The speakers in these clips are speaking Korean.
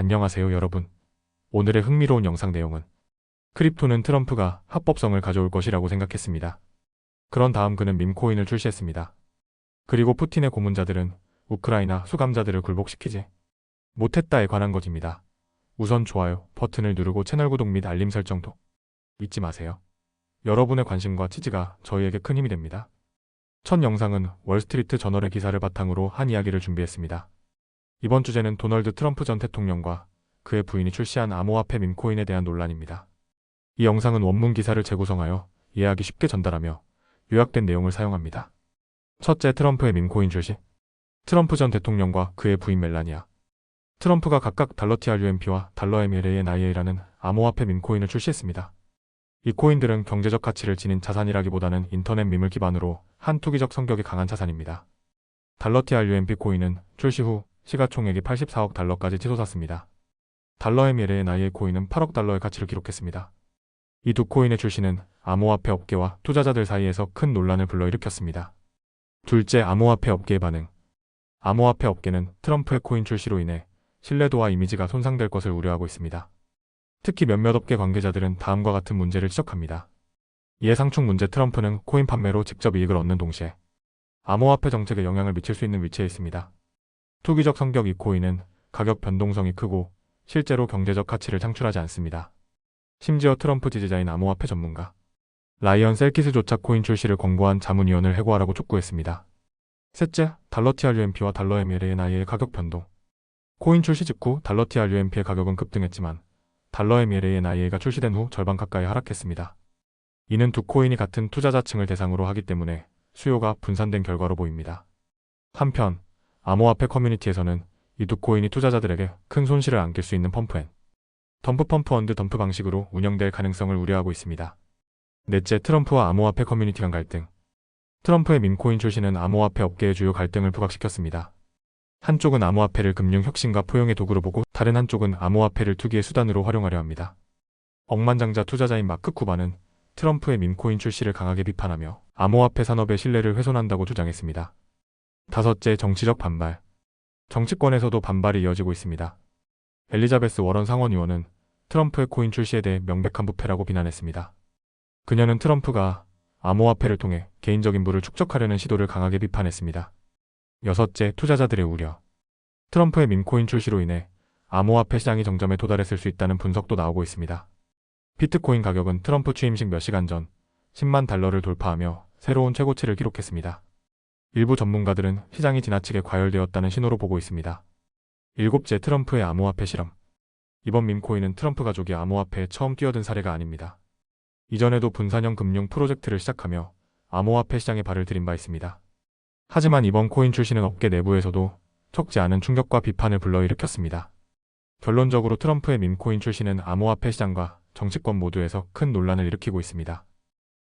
안녕하세요 여러분. 오늘의 흥미로운 영상 내용은 크립토는 트럼프가 합법성을 가져올 것이라고 생각했습니다. 그런 다음 그는 밈코인을 출시했습니다. 그리고 푸틴의 고문자들은 우크라이나 수감자들을 굴복시키지 못했다에 관한 것입니다. 우선 좋아요 버튼을 누르고 채널 구독 및 알림 설정도 잊지 마세요. 여러분의 관심과 지지가 저희에게 큰 힘이 됩니다. 첫 영상은 월스트리트 저널의 기사를 바탕으로 한 이야기를 준비했습니다. 이번 주제는 도널드 트럼프 전 대통령과 그의 부인이 출시한 암호화폐 밈코인에 대한 논란입니다. 이 영상은 원문 기사를 재구성하여 이해하기 쉽게 전달하며 요약된 내용을 사용합니다. 첫째, 트럼프의 밈코인 출시. 트럼프 전 대통령과 그의 부인 멜라니아 트럼프가 각각 달러 TRUMP와 달러 MLANIA라는 암호화폐 밈코인을 출시했습니다. 이 코인들은 경제적 가치를 지닌 자산이라기보다는 인터넷 밈을 기반으로 한 투기적 성격이 강한 자산입니다. 달러 TRUMP 코인은 출시 후 시가총액이 84억 달러까지 치솟았습니다. 달러 MLANIA 코인은 8억 달러의 가치를 기록했습니다. 이 두 코인의 출시는 암호화폐 업계와 투자자들 사이에서 큰 논란을 불러일으켰습니다. 둘째, 암호화폐 업계의 반응. 암호화폐 업계는 트럼프의 코인 출시로 인해 신뢰도와 이미지가 손상될 것을 우려하고 있습니다. 특히 몇몇 업계 관계자들은 다음과 같은 문제를 지적합니다. 예상충 문제. 트럼프는 코인 판매로 직접 이익을 얻는 동시에 암호화폐 정책에 영향을 미칠 수 있는 위치에 있습니다. 투기적 성격. 이 코인은 가격 변동성이 크고 실제로 경제적 가치를 창출하지 않습니다. 심지어 트럼프 지지자인 암호화폐 전문가 라이언 셀키스조차 코인 출시를 권고한 자문위원을 해고하라고 촉구했습니다. 셋째, 달러 TRUMP와 달러 MLANIA의 가격 변동. 코인 출시 직후 달러 TRUMP의 가격은 급등했지만 달러 MLANIA가 출시된 후 절반 가까이 하락했습니다. 이는 두 코인이 같은 투자자층을 대상으로 하기 때문에 수요가 분산된 결과로 보입니다. 한편 암호화폐 커뮤니티에서는 이 두 코인이 투자자들에게 큰 손실을 안길 수 있는 펌프 언드 덤프 방식으로 운영될 가능성을 우려하고 있습니다. 넷째, 트럼프와 암호화폐 커뮤니티 간 갈등. 트럼프의 밈코인 출시는 암호화폐 업계의 주요 갈등을 부각시켰습니다. 한쪽은 암호화폐를 금융 혁신과 포용의 도구로 보고 다른 한쪽은 암호화폐를 투기의 수단으로 활용하려 합니다. 억만장자 투자자인 마크 쿠바는 트럼프의 밈코인 출시를 강하게 비판하며 암호화폐 산업의 신뢰를 훼손한다고 주장했습니다. 다섯째, 정치적 반발. 정치권에서도 반발이 이어지고 있습니다. 엘리자베스 워런 상원의원은 트럼프의 코인 출시에 대해 명백한 부패라고 비난했습니다. 그녀는 트럼프가 암호화폐를 통해 개인적인 부를 축적하려는 시도를 강하게 비판했습니다. 여섯째, 투자자들의 우려. 트럼프의 밈코인 출시로 인해 암호화폐 시장이 정점에 도달했을 수 있다는 분석도 나오고 있습니다. 비트코인 가격은 트럼프 취임식 몇 시간 전 10만 달러를 돌파하며 새로운 최고치를 기록했습니다. 일부 전문가들은 시장이 지나치게 과열되었다는 신호로 보고 있습니다. 일곱째, 트럼프의 암호화폐 실험. 이번 밈코인은 트럼프 가족이 암호화폐에 처음 뛰어든 사례가 아닙니다. 이전에도 분산형 금융 프로젝트를 시작하며 암호화폐 시장에 발을 들인 바 있습니다. 하지만 이번 코인 출시는 업계 내부에서도 적지 않은 충격과 비판을 불러일으켰습니다. 결론적으로 트럼프의 밈코인 출시는 암호화폐 시장과 정치권 모두에서 큰 논란을 일으키고 있습니다.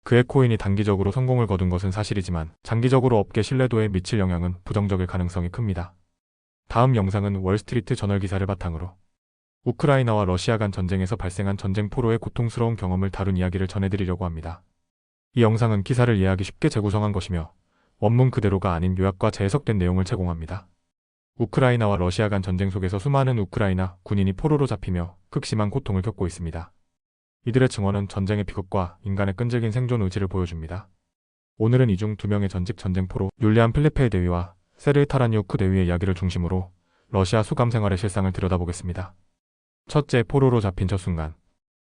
그의 코인이 단기적으로 성공을 거둔 것은 사실이지만 장기적으로 업계 신뢰도에 미칠 영향은 부정적일 가능성이 큽니다. 다음 영상은 월스트리트 저널 기사를 바탕으로 우크라이나와 러시아 간 전쟁에서 발생한 전쟁 포로의 고통스러운 경험을 다룬 이야기를 전해드리려고 합니다. 이 영상은 기사를 이해하기 쉽게 재구성한 것이며 원문 그대로가 아닌 요약과 재해석된 내용을 제공합니다. 우크라이나와 러시아 간 전쟁 속에서 수많은 우크라이나 군인이 포로로 잡히며 극심한 고통을 겪고 있습니다. 이들의 증언은 전쟁의 비극과 인간의 끈질긴 생존 의지를 보여줍니다. 오늘은 이 중 두 명의 전직 전쟁 포로 율리안 필리페이 대위와 세르이 타라니우크 대위의 이야기를 중심으로 러시아 수감 생활의 실상을 들여다보겠습니다. 첫째, 포로로 잡힌 첫 순간.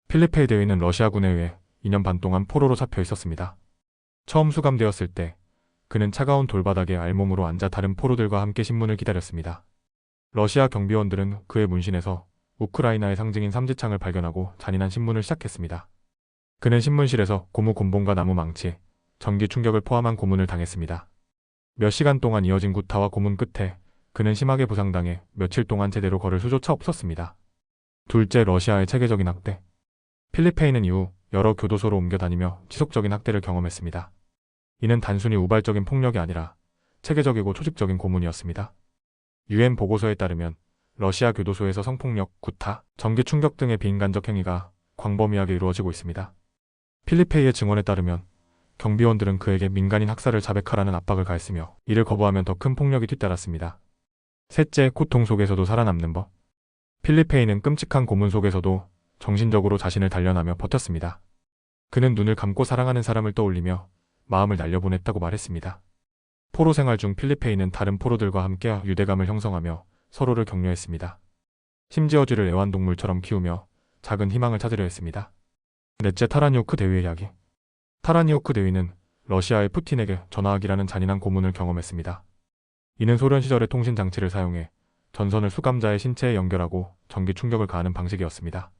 필리페이 대위는 러시아군에 의해 2년 반 동안 포로로 잡혀 있었습니다. 처음 수감되었을 때 그는 차가운 돌바닥에 알몸으로 앉아 다른 포로들과 함께 신문을 기다렸습니다. 러시아 경비원들은 그의 문신에서 우크라이나의 상징인 삼지창을 발견하고 잔인한 신문을 시작했습니다. 그는 신문실에서 고무 곤봉과 나무 망치, 전기 충격을 포함한 고문을 당했습니다. 몇 시간 동안 이어진 구타와 고문 끝에 그는 심하게 부상당해 며칠 동안 제대로 걸을 수조차 없었습니다. 둘째, 러시아의 체계적인 학대. 필리페이는 이후 여러 교도소로 옮겨 다니며 지속적인 학대를 경험했습니다. 이는 단순히 우발적인 폭력이 아니라 체계적이고 조직적인 고문이었습니다. UN 보고서에 따르면 러시아 교도소에서 성폭력, 구타, 전기 충격 등의 비인간적 행위가 광범위하게 이루어지고 있습니다. 필리페이의 증언에 따르면 경비원들은 그에게 민간인 학살을 자백하라는 압박을 가했으며 이를 거부하면 더 큰 폭력이 뒤따랐습니다. 셋째, 고통 속에서도 살아남는 법. 필리페이는 끔찍한 고문 속에서도 정신적으로 자신을 단련하며 버텼습니다. 그는 눈을 감고 사랑하는 사람을 떠올리며 마음을 날려보냈다고 말했습니다. 포로 생활 중 필리페이는 다른 포로들과 함께 유대감을 형성하며 서로를 격려했습니다. 심지어 쥐를 애완동물처럼 키우며 작은 희망을 찾으려 했습니다. 넷째, 타라니오크 대위의 이야기. 타라니오크 대위는 러시아의 푸틴에게 전화하기라는 잔인한 고문을 경험했습니다. 이는 소련 시절의 통신 장치를 사용해 전선을 수감자의 신체에 연결하고 전기 충격을 가하는 방식이었습니다.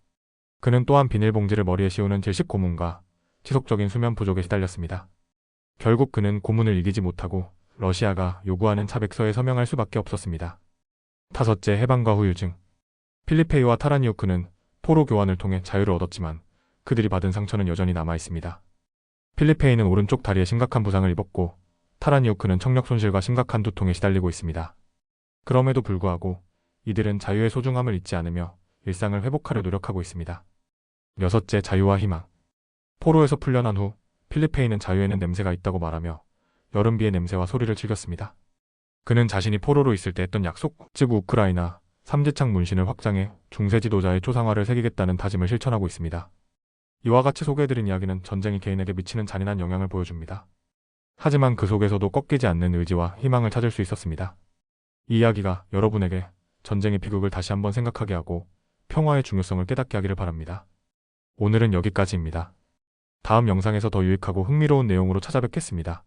그는 또한 비닐봉지를 머리에 씌우는 질식 고문과 지속적인 수면 부족에 시달렸습니다. 결국 그는 고문을 이기지 못하고 러시아가 요구하는 자백서에 서명할 수밖에 없었습니다. 다섯째, 해방과 후유증. 필리페이와 타라니오크는 포로 교환을 통해 자유를 얻었지만 그들이 받은 상처는 여전히 남아 있습니다. 필리페이는 오른쪽 다리에 심각한 부상을 입었고 타라니오크는 청력 손실과 심각한 두통에 시달리고 있습니다. 그럼에도 불구하고 이들은 자유의 소중함을 잊지 않으며 일상을 회복하려 노력하고 있습니다. 여섯째, 자유와 희망. 포로에서 풀려난 후 필리페이는 자유에는 냄새가 있다고 말하며 여름비의 냄새와 소리를 즐겼습니다. 그는 자신이 포로로 있을 때 했던 약속, 즉 우크라이나 삼지창 문신을 확장해 중세 지도자의 초상화를 새기겠다는 다짐을 실천하고 있습니다. 이와 같이 소개해드린 이야기는 전쟁이 개인에게 미치는 잔인한 영향을 보여줍니다. 하지만 그 속에서도 꺾이지 않는 의지와 희망을 찾을 수 있었습니다. 이 이야기가 여러분에게 전쟁의 비극을 다시 한번 생각하게 하고 평화의 중요성을 깨닫게 하기를 바랍니다. 오늘은 여기까지입니다. 다음 영상에서 더 유익하고 흥미로운 내용으로 찾아뵙겠습니다.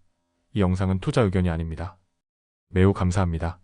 이 영상은 투자 의견이 아닙니다. 매우 감사합니다.